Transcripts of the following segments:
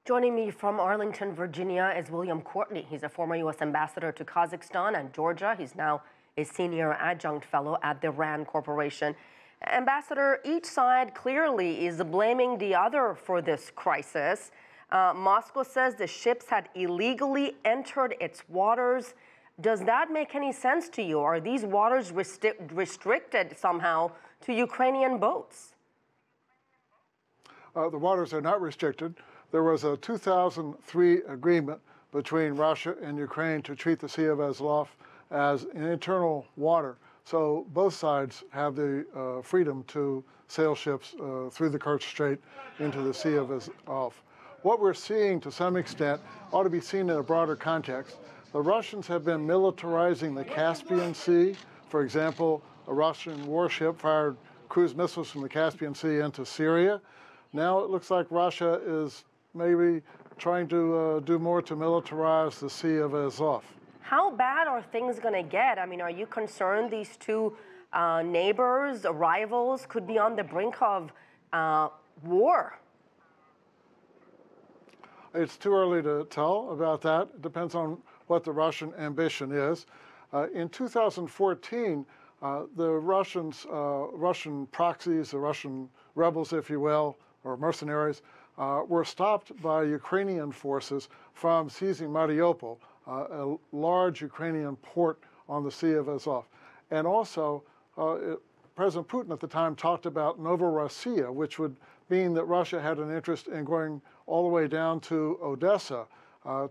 Joining me from Arlington, Virginia is William Courtney. He's a former U.S. ambassador to Kazakhstan and Georgia. He's now a Senior Adjunct Fellow at the RAND Corporation. Ambassador, each side clearly is blaming the other for this crisis. Moscow says the ships had illegally entered its waters. Does that make any sense to you? Are these waters restricted somehow to Ukrainian boats? The waters are not restricted. There was a 2003 agreement between Russia and Ukraine to treat the Sea of Azov as an internal water. So both sides have the freedom to sail ships through the Kerch Strait into the Sea of Azov. What we're seeing to some extent ought to be seen in a broader context. The Russians have been militarizing the Caspian Sea. For example, a Russian warship fired cruise missiles from the Caspian Sea into Syria. Now it looks like Russia is maybe trying to do more to militarize the Sea of Azov. How bad are things going to get? I mean, are you concerned these two neighbors, rivals, could be on the brink of war? It's too early to tell about that. It depends on what the Russian ambition is. In 2014, the Russian proxies, the Russian rebels, if you will, or mercenaries, were stopped by Ukrainian forces from seizing Mariupol, a large Ukrainian port on the Sea of Azov. And also, President Putin at the time talked about Novorossiya, which would mean that Russia had an interest in going all the way down to Odessa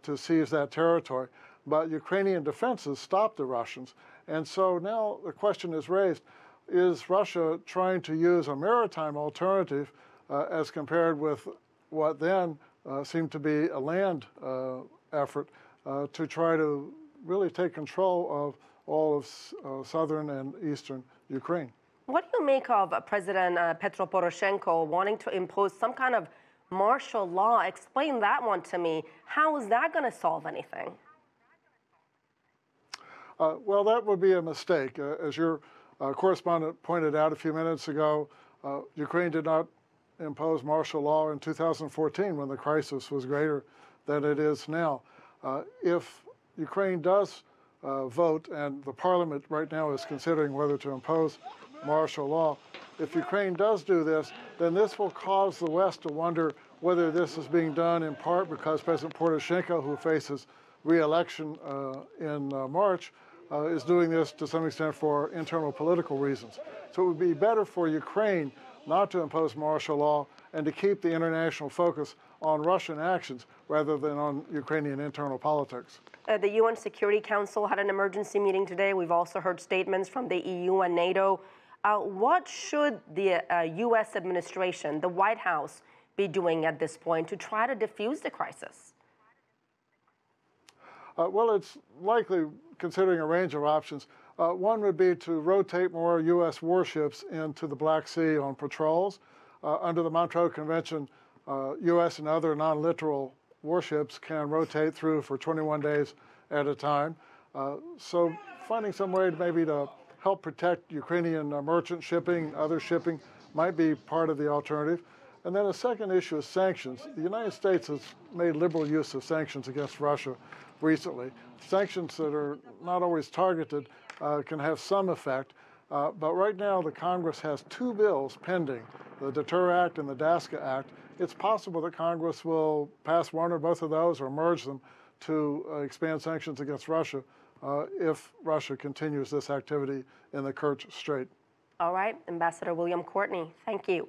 to seize that territory. But Ukrainian defenses stopped the Russians. And so now the question is raised, is Russia trying to use a maritime alternative as compared with what then seemed to be a land effort to try to really take control of all of southern and eastern Ukraine? What do you make of President Petro Poroshenko wanting to impose some kind of martial law? Explain that one to me. How is that going to solve anything? Well, that would be a mistake. As your correspondent pointed out a few minutes ago, Ukraine did not impose martial law in 2014 when the crisis was greater than it is now. If Ukraine does vote, and the parliament right now is considering whether to impose martial law, if Ukraine does do this, then this will cause the West to wonder whether this is being done in part because President Poroshenko, who faces re-election in March, is doing this to some extent for internal political reasons. So it would be better for Ukraine not to impose martial law and to keep the international focus on Russian actions rather than on Ukrainian internal politics. The UN Security Council had an emergency meeting today. We've also heard statements from the EU and NATO. What should the U.S. administration, the White House, be doing at this point to try to defuse the crisis? Well, it's likely considering a range of options. One would be to rotate more U.S. warships into the Black Sea on patrols. Under the Montreux Convention, U.S. and other non-littoral warships can rotate through for 21 days at a time. So finding some way to help protect Ukrainian merchant shipping, other shipping, might be part of the alternative. And then a second issue is sanctions. The United States has made liberal use of sanctions against Russia recently. Sanctions that are not always targeted can have some effect. But right now, the Congress has two bills pending, the Deter Act and the DASCA Act. It's possible that Congress will pass one or both of those or merge them to expand sanctions against Russia if Russia continues this activity in the Kerch Strait. All right, Ambassador William Courtney, thank you.